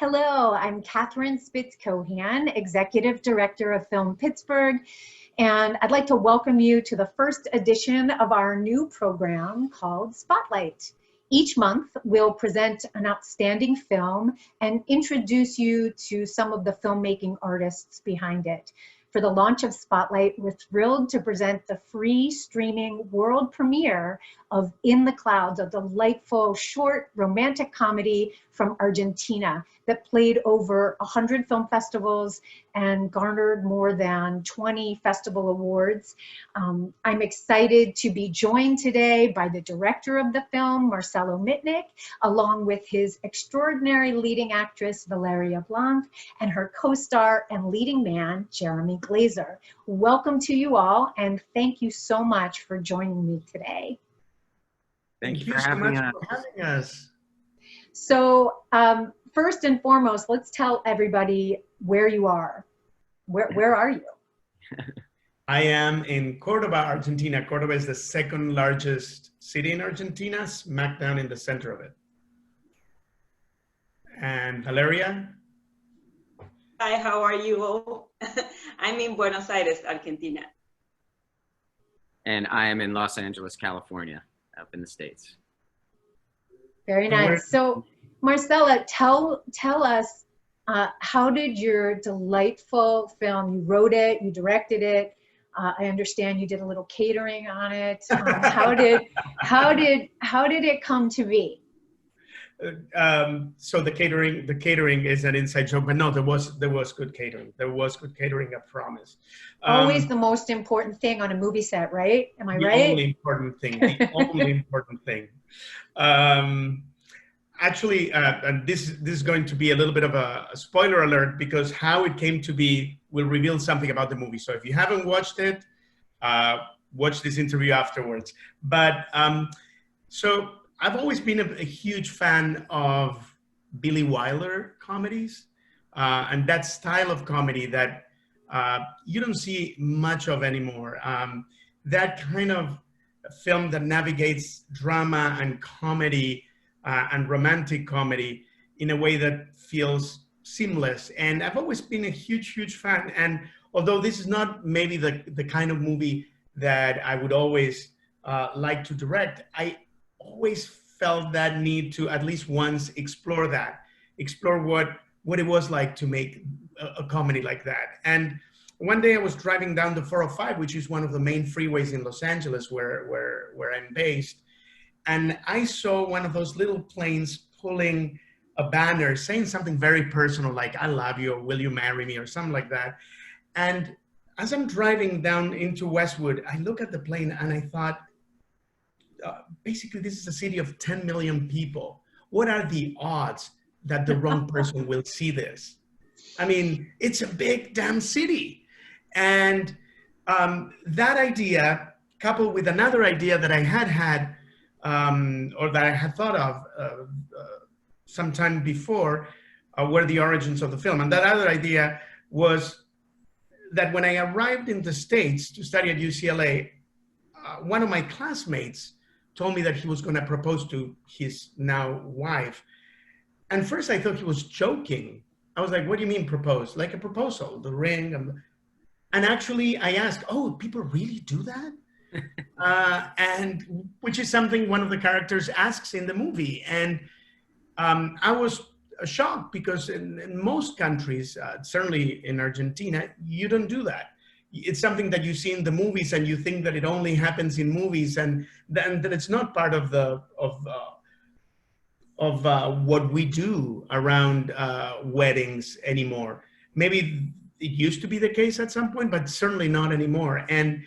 Hello, I'm Catherine Spitz-Cohan, Executive Director of Film Pittsburgh, and I'd like to welcome you to the first edition of our new program called Spotlight. Each month, we'll present an outstanding film and introduce you to some of the filmmaking artists behind it. For the launch of Spotlight, we're thrilled to present the free streaming world premiere of In the Clouds, a delightful short romantic comedy from Argentina that played over 100 film festivals and garnered more than 20 festival awards. I'm excited to be joined today by the director of the film, Marcelo Mitnik, along with his extraordinary leading actress, Valeria Blanc, and her co-star and leading man, Jeremy Glazer. Welcome to you all, and thank you so much for joining me today. Thank you so much for having us. So first and foremost, let's tell everybody where you are. Where are you? I am in Cordoba, Argentina. Cordoba is the second largest city in Argentina, smack down in the center of it. And Valeria? Hi, how are you all? I'm in Buenos Aires, Argentina. And I am in Los Angeles, California, up in the States. Very nice. So, Marcela, tell us, how did your delightful film, you wrote it, you directed it, I understand you did a little catering on it. How did it come to be? So the catering is an inside joke, but no, there was good catering. There was good catering, I promise. Always the most important thing on a movie set, right? Am I right? The only important thing. The only important thing. Actually, and this is going to be a little bit of a spoiler alert, because how it came to be will reveal something about the movie. So if you haven't watched it, watch this interview afterwards. But so I've always been a huge fan of Billy Wilder comedies, and that style of comedy that you don't see much of anymore. That kind of film that navigates drama and comedy and romantic comedy in a way that feels seamless. And I've always been a huge fan. And although this is not maybe the kind of movie that I would always like to direct, I always felt that need to at least once explore what it was like to make a comedy like that. And one day I was driving down the 405, which is one of the main freeways in Los Angeles where I'm based. And I saw one of those little planes pulling a banner saying something very personal, like, I love you, or will you marry me, or something like that. And as I'm driving down into Westwood, I look at the plane and I thought, basically, this is a city of 10 million people. What are the odds that the wrong person will see this? I mean, it's a big damn city. And that idea, coupled with another idea that I had, or that I had thought of sometime before, were the origins of the film. And that other idea was that when I arrived in the States to study at UCLA, one of my classmates told me that he was going to propose to his now wife. And first I thought he was joking. I was like, what do you mean propose? Like a proposal, the ring. And actually I asked, oh, people really do that? And which is something one of the characters asks in the movie. And I was shocked, because in most countries, certainly in Argentina, you don't do that. It's something that you see in the movies, and you think that it only happens in movies, and that it's not part of what we do around weddings anymore. Maybe it used to be the case at some point, but certainly not anymore. And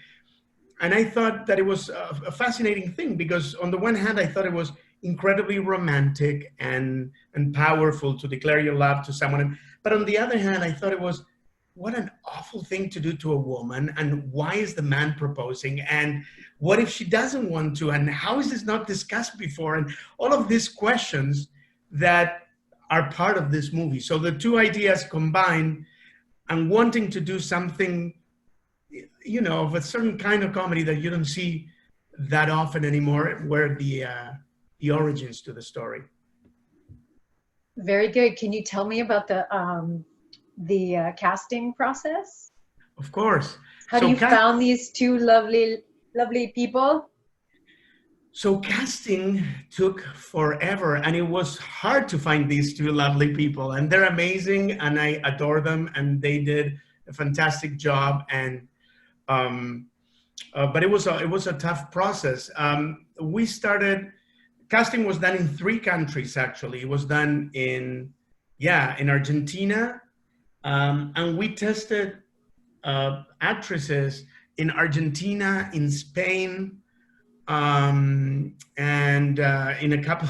I thought that it was a fascinating thing, because on the one hand, I thought it was incredibly romantic and powerful to declare your love to someone. But on the other hand, I thought it was, what an awful thing to do to a woman. And why is the man proposing? And what if she doesn't want to? And how is this not discussed before? And all of these questions that are part of this movie. So the two ideas combined, and wanting to do something, you know, of a certain kind of comedy that you don't see that often anymore, were the origins to the story. Very good. Can you tell me about the casting process? Of course. How do So you found these two lovely people? So casting took forever, and it was hard to find these two lovely people, and they're amazing, and I adore them, and they did a fantastic job. And but it was a tough process. We started casting was done in 3 countries actually. It was done in Argentina, and we tested actresses in Argentina, in Spain, and in a couple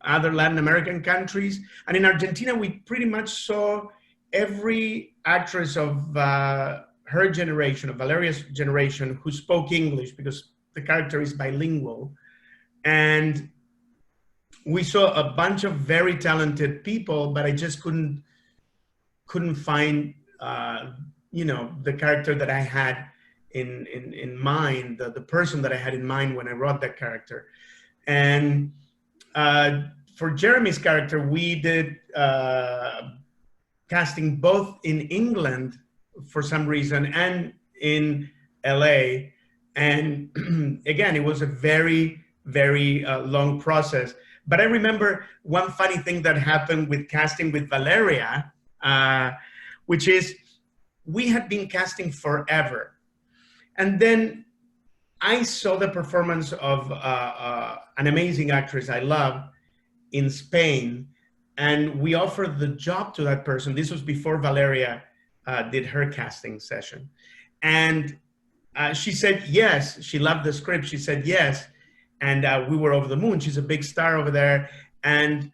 other Latin American countries. And in Argentina, we pretty much saw every actress of her generation, of Valeria's generation, who spoke English, because the character is bilingual. And we saw a bunch of very talented people, but I just couldn't find, the character that I had in mind, the person that I had in mind when I wrote that character. And for Jeremy's character, we did casting both in England for some reason and in LA. And again, it was a very, very long process. But I remember one funny thing that happened with casting with Valeria, which is we had been casting forever. And then I saw the performance of an amazing actress I love in Spain, and we offered the job to that person. This was before Valeria did her casting session. And she said yes. She loved the script. She said yes. And we were over the moon. She's a big star over there. And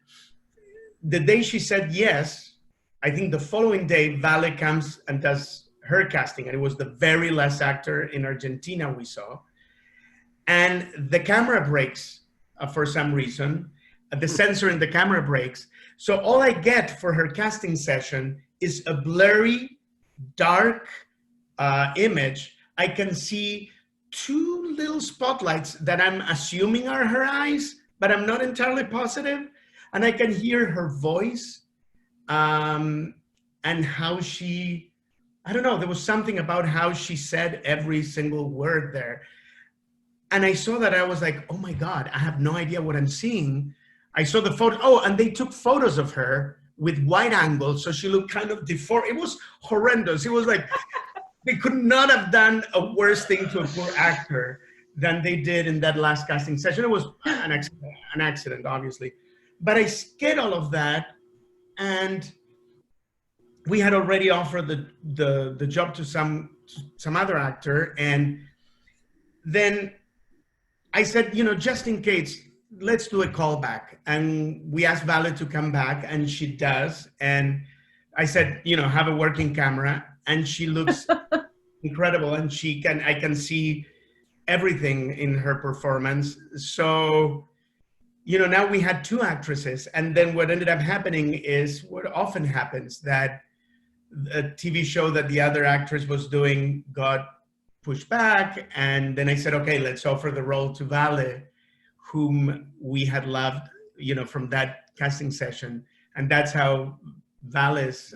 the day she said yes, I think the following day, Vale comes and does her casting. And it was the very last actor in Argentina we saw. And the camera breaks for some reason. The sensor in the camera breaks. So all I get for her casting session is a blurry, dark image. I can see 2 little spotlights that I'm assuming are her eyes, but I'm not entirely positive. And I can hear her voice and how she, I don't know, there was something about how she said every single word there. And I saw that, I was like, oh my God, I have no idea what I'm seeing. I saw the photo, oh, and they took photos of her with wide angles, so she looked kind of deformed. It was horrendous. It was like, they could not have done a worse thing to a poor actor than they did in that last casting session. It was an accident, obviously. But I skid all of that, and we had already offered the job to some other actor. And then I said, just in case, let's do a callback. And we asked Vale to come back, and she does. And I said, have a working camera. And she looks incredible, and I can see everything in her performance. So, now we had 2 actresses. And then what ended up happening is what often happens, that a TV show that the other actress was doing got pushed back. And then I said, okay, let's offer the role to Vale, whom we had loved, from that casting session. And that's how Vale's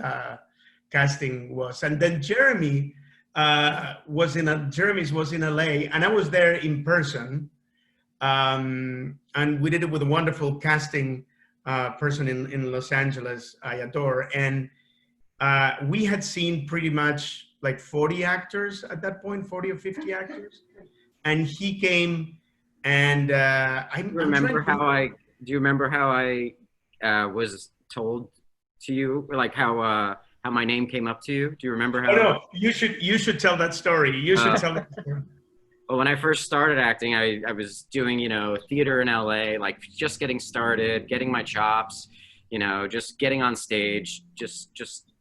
casting was. And then Jeremy's was in LA, and I was there in person. And we did it with a wonderful casting person in Los Angeles, I adore. And we had seen pretty much like 40 actors at that point, 40 or 50 actors. And he came, and do you remember how I was told to you, like how my name came up to you? Do you remember how? Oh, no, you should tell that story. You should tell that story. Well, when I first started acting, I was doing, theater in LA, like just getting started, getting my chops, just getting on stage, just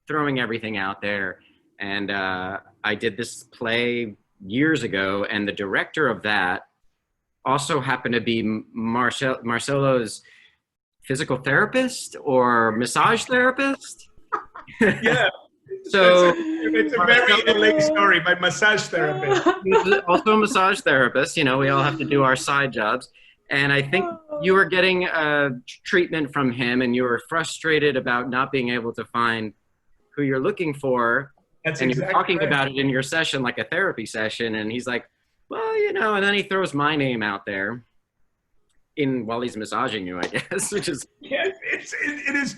throwing everything out there. And I did this play years ago, and the director of that also happened to be Marcelo's physical therapist or massage therapist. Yeah. So it's a very LA story. My massage therapist. He's also a massage therapist. We all have to do our side jobs. And I think you were getting treatment from him, and you were frustrated about not being able to find who you're looking for. That's And you're exactly talking right. about it in your session, like a therapy session. And he's like, well, you know, and then he throws my name out there while he's massaging you, I guess, which is. Yeah, it is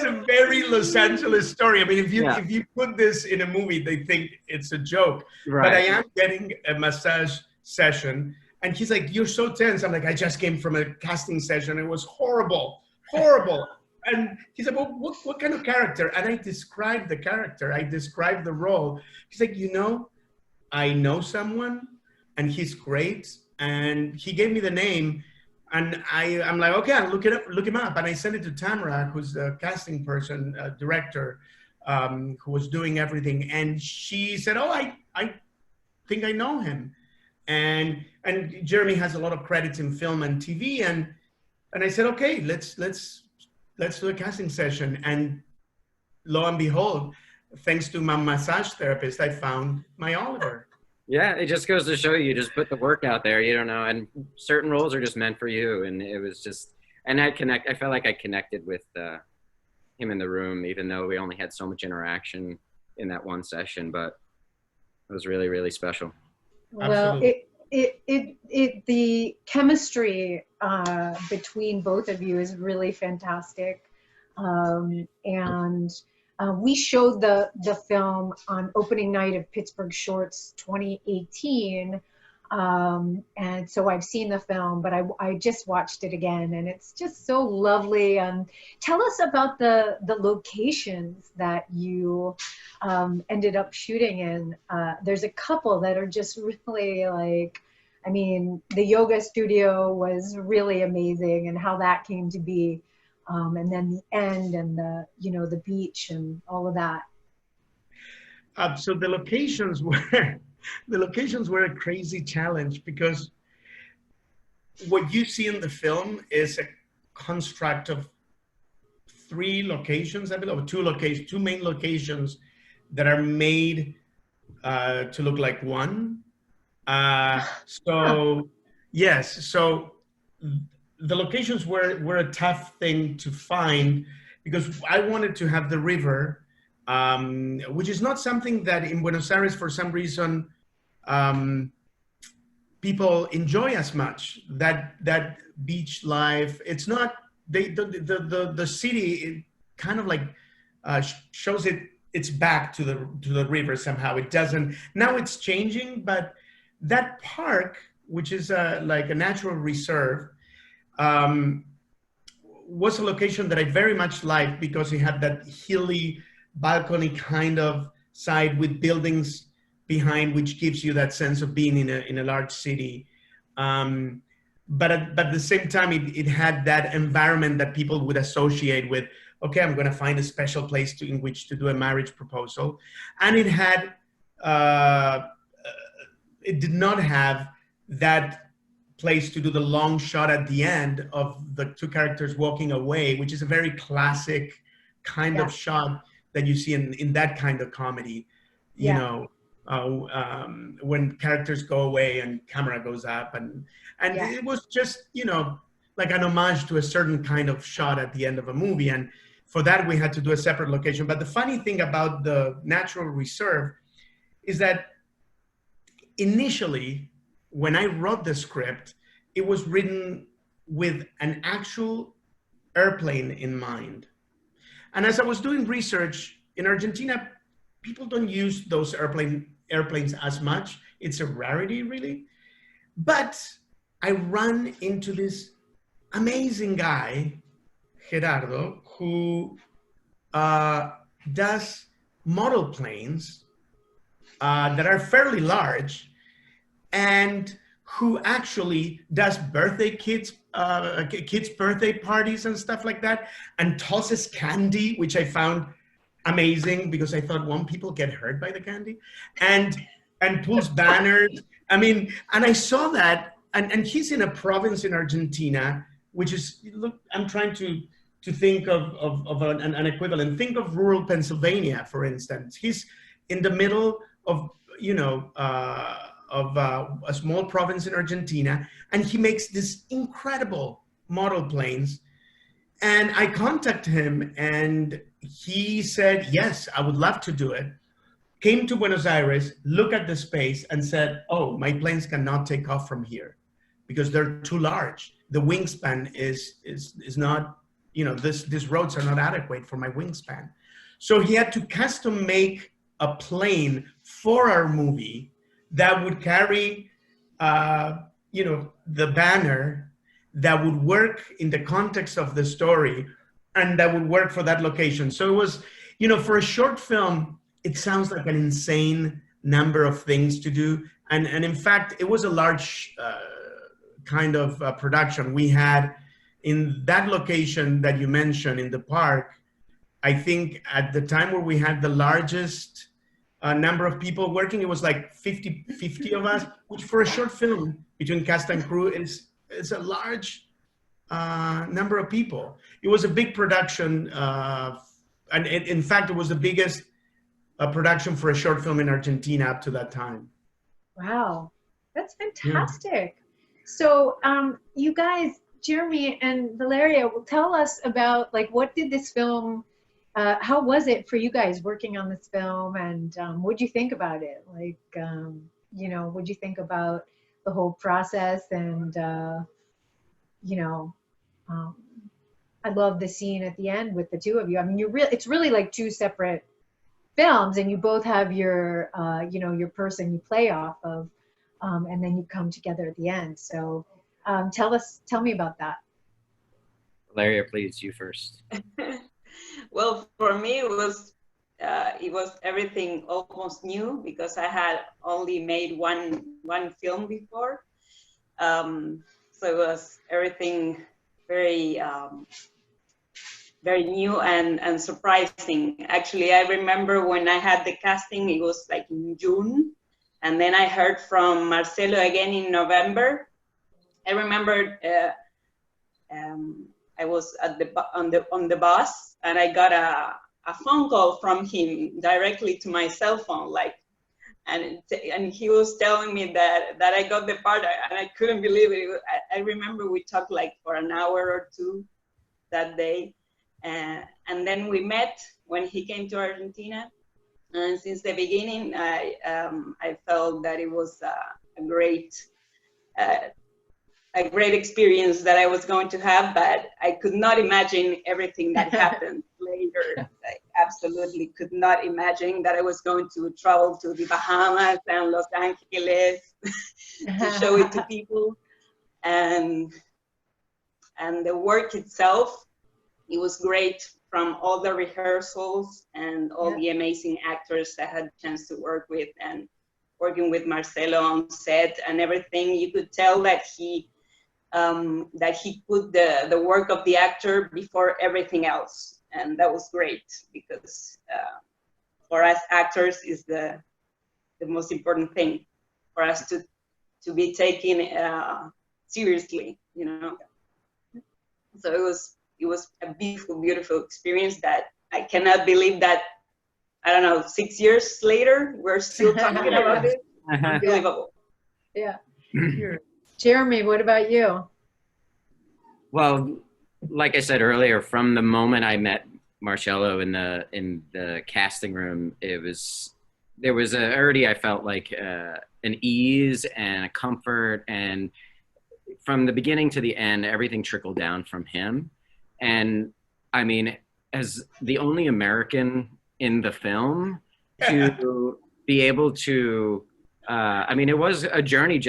a very Los Angeles story. I mean, if you put this in a movie, they think it's a joke. Right. But I am getting a massage session, and he's like, "You're so tense." I'm like, "I just came from a casting session. It was horrible, horrible." And he's like, "Well, what kind of character?" And I described the character. I described the role. He's like, "You know, I know someone, and he's great." And he gave me the name. And I'm like, okay, I'll look him up. And I sent it to Tamara, who's the casting person, director, who was doing everything. And she said, oh, I think I know him. And Jeremy has a lot of credits in film and TV. And I said, okay, let's do a casting session. And lo and behold, thanks to my massage therapist, I found my Oliver. Yeah, it just goes to show you just put the work out there, you don't know, and certain roles are just meant for you. And it was just, and I felt like I connected with him in the room, even though we only had so much interaction in that one session, but it was really, really special. Well, the chemistry between both of you is really fantastic. We showed the film on opening night of Pittsburgh Shorts 2018. And so I've seen the film, but I just watched it again, and it's just so lovely. Tell us about the locations that you ended up shooting in. There's a couple that are just really like, I mean, the yoga studio was really amazing, and how that came to be. And then the end, and the beach and all of that. So the locations were a crazy challenge, because what you see in the film is a construct of 3 locations, I believe, or 2 main locations that are made to look like one. Yes, so the locations were a tough thing to find, because I wanted to have the river, which is not something that in Buenos Aires, for some reason, people enjoy as much. That beach life, it's not, the city, it kind of like shows its back to the river somehow. It doesn't, now it's changing, but that park, which is like a natural reserve, was a location that I very much liked, because it had that hilly balcony kind of side with buildings behind, which gives you that sense of being in a large city. But at the same time, it had that environment that people would associate with, okay, I'm going to find a special place in which to do a marriage proposal. And it had, it did not have that place to do the long shot at the end of the 2 characters walking away, which is a very classic kind of shot that you see in that kind of comedy, you know, when characters go away and camera goes up, and it was just, like an homage to a certain kind of shot at the end of a movie. And for that, we had to do a separate location. But the funny thing about the natural reserve is that initially, when I wrote the script, it was written with an actual airplane in mind. And as I was doing research in Argentina, people don't use those airplanes as much. It's a rarity, really. But I run into this amazing guy, Gerardo, who does model planes that are fairly large, and who actually does kids' birthday parties and stuff like that, and tosses candy, which I found amazing, because I thought, won't people get hurt by the candy? And pulls banners. I mean, and I saw that, and he's in a province in Argentina, which is, look, I'm trying to think of an equivalent. Think of rural Pennsylvania, for instance. He's in the middle of, a small province in Argentina, and he makes these incredible model planes. And I contacted him, and he said, yes, I would love to do it. Came to Buenos Aires, looked at the space, and said, oh, my planes cannot take off from here because they're too large. The wingspan is not, these roads are not adequate for my wingspan. So he had to custom make a plane for our movie that would carry, the banner, that would work in the context of the story, and that would work for that location. So it was, for a short film, it sounds like an insane number of things to do. And in fact, it was a large kind of production. We had in that location that you mentioned in the park, I think at the time where we had the largest number of people working, it was like 50 of us, which for a short film between cast and crew is a large number of people. It was a big production, and in fact, it was the biggest production for a short film in Argentina up to that time. Wow, that's fantastic. So you guys, Jeremy and Valeria, will tell us about, like, what did this film, how was it for you guys working on this film, and what'd you think about it? Like, what'd you think about the whole process? And I love the scene at the end with the two of you. I mean, it's really like two separate films, and you both have your your person you play off of, and then you come together at the end. So tell me about that. Valeria, please, you first. Well, for me, it was everything almost new because I had only made one film before. So it was everything very very new and surprising. Actually, I remember when I had the casting, it was like in June, and then I heard from Marcelo again in November. I remember I was on the bus, and I got a phone call from him directly to my cell phone, and he was telling me that I got the part, and I couldn't believe it. I remember we talked like for an hour or two that day, and then we met when he came to Argentina. And since the beginning, I felt that it was a great experience that I was going to have, but I could not imagine everything that happened later. I absolutely could not imagine that I was going to travel to the Bahamas and Los Angeles to show it to people. And the work itself, it was great, from all the rehearsals and all the amazing actors I had a chance to work with, and working with Marcelo on set and everything. You could tell that he put the work of the actor before everything else, and that was great because for us actors is the most important thing for us to be taken seriously, So it was a beautiful experience that I cannot believe that, I don't know, 6 years later we're still talking about it. Unbelievable. Yeah. Jeremy, what about you? Well, like I said earlier, from the moment I met Marcelo in the casting room, I felt like an ease and a comfort, and from the beginning to the end, everything trickled down from him. And I mean, as the only American in the film, to be able to, it was a journey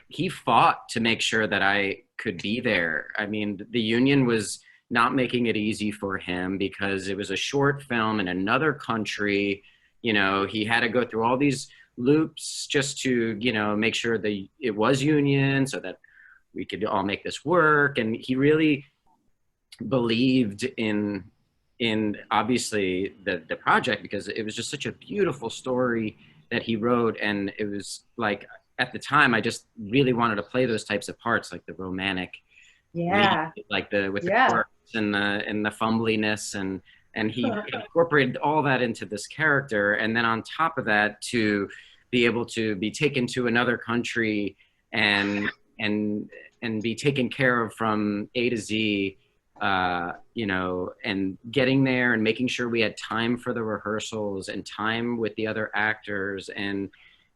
he fought to make sure that I could be there. I mean, the union was not making it easy for him because it was a short film in another country. He had to go through all these loops just to, make sure that it was union so that we could all make this work. And he really believed in obviously the project, because it was just such a beautiful story that he wrote. And it was like, at the time, I just really wanted to play those types of parts, like the romantic, like the quirks and the fumbliness, and he incorporated all that into this character. And then on top of that, to be able to be taken to another country and be taken care of from A to Z, you know, and getting there and making sure we had time for the rehearsals and time with the other actors. And,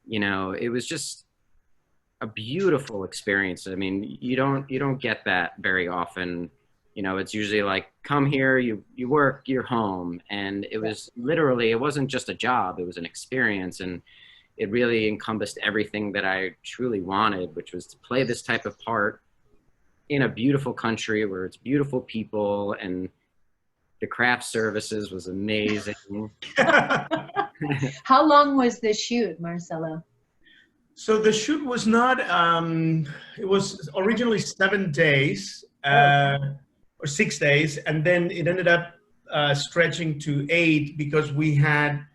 you know, it was just a beautiful experience. I mean, you don't get that very often. You know, it's usually like, come here, you work, you're home. And it was literally, it wasn't just a job, it was an experience. And it really encompassed everything that I truly wanted, which was to play this type of part in a beautiful country where it's beautiful people, and the craft services was amazing. How long was the shoot, Marcelo? So the shoot was not, it was originally 7 days. Or 6 days, and then it ended up stretching to 8 because we had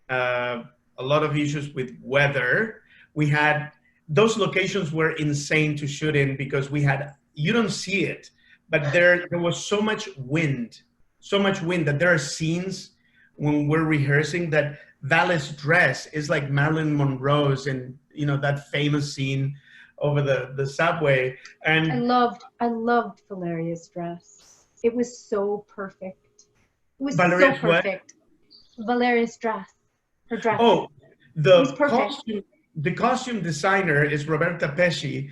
a lot of issues with weather. We had, those locations were insane to shoot in because we had, you don't see it, but there was so much wind that there are scenes when we're rehearsing that Val's dress is like Marilyn Monroe's in, you know, that famous scene over the subway. And I loved Valeria's dress. It was so perfect. It was Valeria's so perfect. What? Valeria's dress. Her dress. Oh, the costume designer is Roberta Pesci,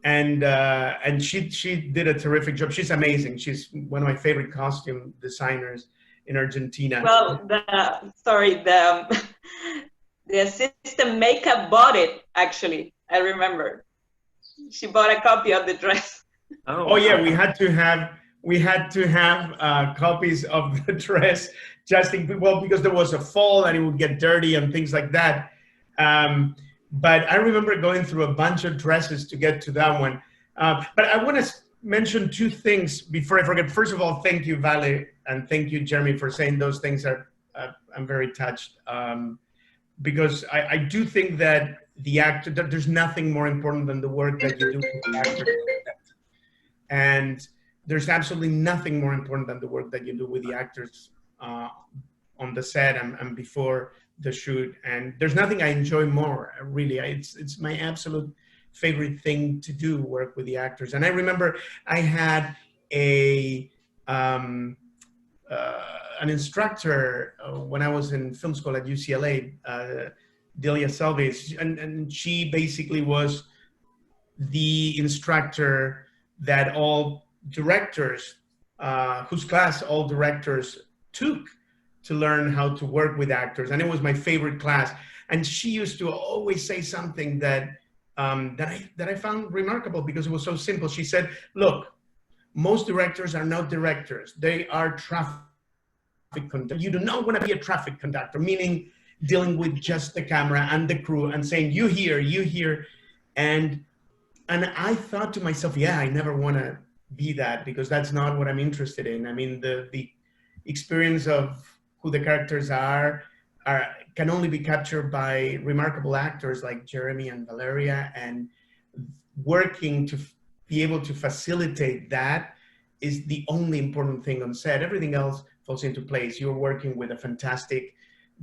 and she did a terrific job. She's amazing. She's one of my favorite costume designers in Argentina. Well, the assistant makeup bought it, actually. I remember. She bought a copy of the dress. Oh yeah, we had to have copies of the dress just in, well, because there was a fall and it would get dirty and things like that. But I remember going through a bunch of dresses to get to that one. But I want to mention 2 things before I forget. First of all, thank you, Vale, and thank you, Jeremy, for saying those things. I'm very touched, because I do think that the actor, there's nothing more important than the work that you do with the actor. And there's absolutely nothing more important than the work that you do with the actors on the set and before the shoot. And there's nothing I enjoy more, really. It's my absolute favorite thing to do, work with the actors. And I remember I had an instructor when I was in film school at UCLA, Delia Selves, and she basically was the instructor that all directors, whose class all directors took to learn how to work with actors. And it was my favorite class. And she used to always say something that I found remarkable because it was so simple. She said, look, most directors are not directors. They are traffic conductors. You do not want to be a traffic conductor, meaning dealing with just the camera and the crew and saying, you here. And I thought to myself, yeah, I never want to be that because that's not what I'm interested in. I mean, the experience of who the characters are can only be captured by remarkable actors like Jeremy and Valeria, and working to be able to facilitate that is the only important thing on set. Everything else falls into place. You're working with a fantastic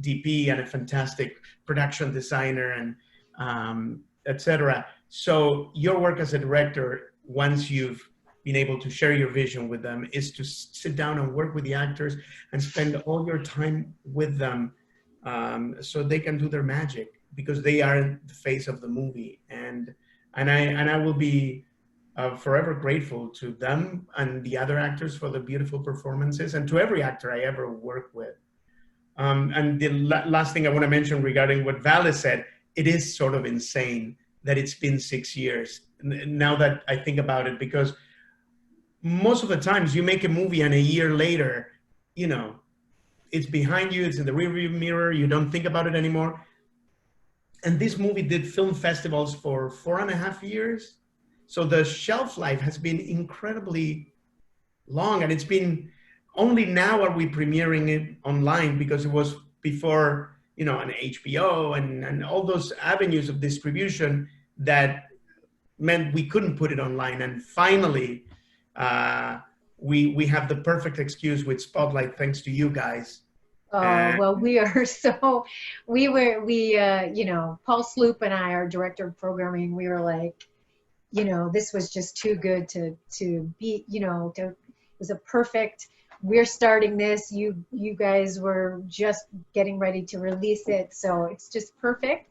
DP and a fantastic production designer and etc. So your work as a director, once you've been able to share your vision with them, is to sit down and work with the actors and spend all your time with them, so they can do their magic, because they are the face of the movie. And I will be forever grateful to them and the other actors for the beautiful performances, and to every actor I ever worked with. And the last thing I want to mention regarding what Vale said, it is sort of insane that it's been 6 years now that I think about it, because most of the times you make a movie and a year later, you know, it's behind you, it's in the rearview mirror, you don't think about it anymore. And this movie did film festivals for 4.5 years. So the shelf life has been incredibly long, and it's been, only now are we premiering it online, because it was before, you know, an HBO and all those avenues of distribution that meant we couldn't put it online. And finally, we have the perfect excuse with Spotlight, thanks to you guys, Well, we are so, you know, Paul Sloop and I, our director of programming, we were like, you know, this was just too good to be, you know, it was a perfect, we're starting this, you guys were just getting ready to release it, so it's just perfect.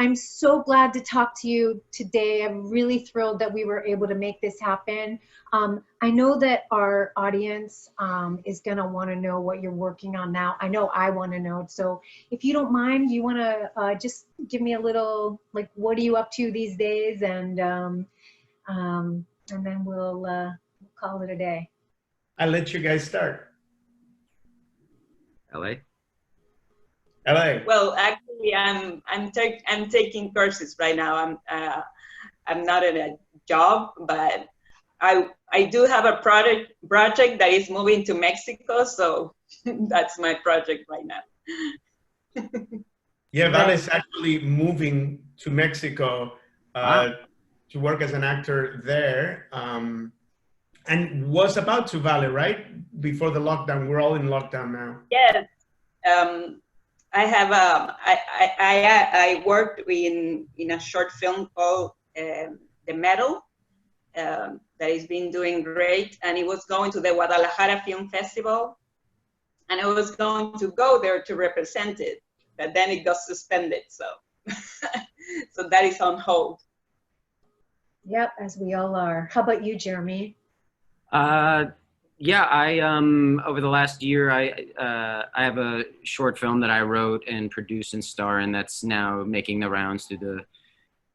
I'm so glad to talk to you today. I'm really thrilled that we were able to make this happen. I know that our audience is going to want to know what you're working on now. I know I want to know. So if you don't mind, you want to just give me a little, like, what are you up to these days? And then we'll call it a day. I'll let you guys start. LA. LA. Well, actually, I'm taking courses right now. I'm not in a job, but I do have a project that is moving to Mexico, so that's my project right now. Yeah, Vale is actually moving to Mexico to work as an actor there, and was about to, Vale, right? Before the lockdown. We're all in lockdown now. Yes. I have I worked in a short film called The Medal that has been doing great, and it was going to the Guadalajara Film Festival, and I was going to go there to represent it, but then it got suspended, so so that is on hold. Yep, as we all are. How about you, Jeremy? Yeah, I over the last year, I have a short film that I wrote and produced and star in that's now making the rounds through the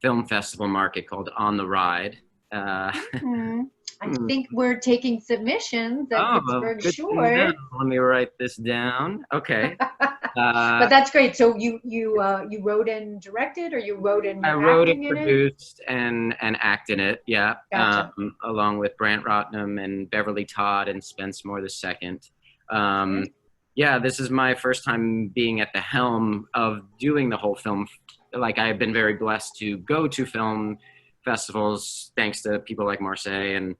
film festival market called On the Ride. I think we're taking submissions at Pittsburgh Short. Let me write this down. Okay. But that's great. So you wrote and directed, or you wrote and I wrote and produced and acted in it. Yeah. Gotcha. Along with Brant Rotnam and Beverly Todd and Spence Moore II. Yeah, this is my first time being at the helm of doing the whole film. Like, I've been very blessed to go to film festivals thanks to people like Marcelo and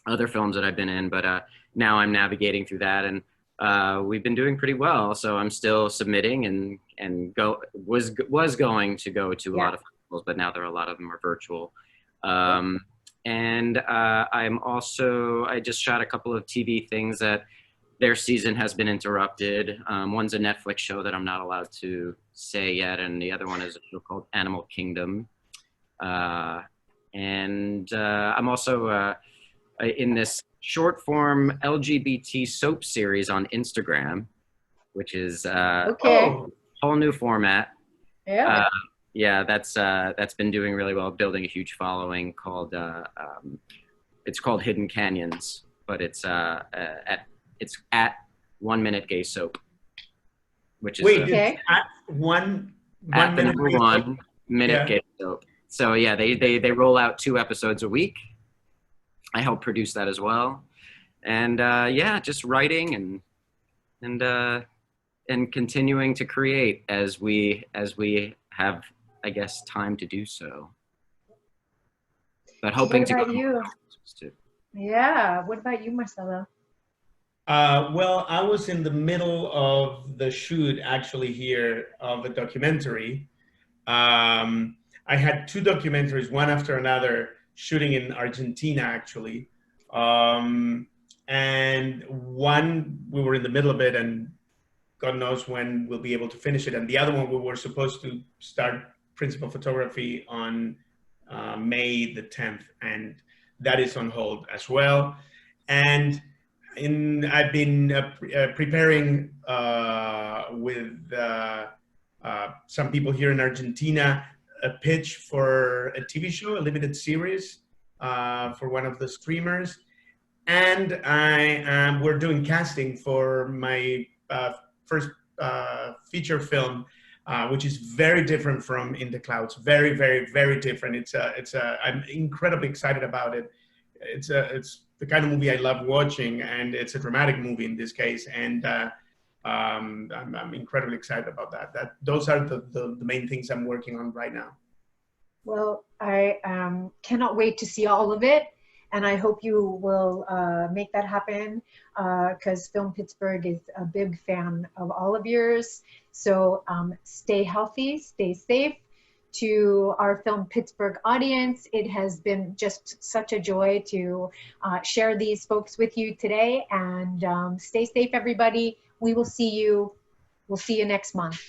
other films that I've been in, but now I'm navigating through that, and we've been doing pretty well. So I'm still submitting and was going to go to a lot of festivals, but now a lot of them are virtual. And I just shot a couple of TV things that their season has been interrupted. One's a Netflix show that I'm not allowed to say yet, and the other one is a show called Animal Kingdom. And I'm also in this short form LGBT soap series on Instagram, which is a whole new format. Yeah, that's been doing really well, building a huge following. It's called Hidden Canyons, but it's at 1 minute gay soap, which is at one minute gay soap. So yeah, they roll out 2 episodes a week. I help produce that as well, and yeah, just writing and continuing to create as we have, I guess, time to do so. But hoping to go. What about you? Yeah. What about you, Marcelo? Well, I was in the middle of the shoot actually here of a documentary. I had 2 documentaries, one after another, shooting in Argentina, actually. And one, we were in the middle of it, and God knows when we'll be able to finish it. And the other one, we were supposed to start principal photography on May the 10th, and that is on hold as well. And I've been preparing with some people here in Argentina a pitch for a TV show, a limited series for one of the streamers. And we're doing casting for my first feature film, which is very different from In the Clouds. Very, very, very different. I'm incredibly excited about it. It's the kind of movie I love watching, and it's a dramatic movie in this case. And I'm incredibly excited about that. Those are the main things I'm working on right now. Well, I cannot wait to see all of it. And I hope you will make that happen because Film Pittsburgh is a big fan of all of yours. So stay healthy, stay safe. To our Film Pittsburgh audience, it has been just such a joy to share these folks with you today. And stay safe, everybody. We'll see you next month.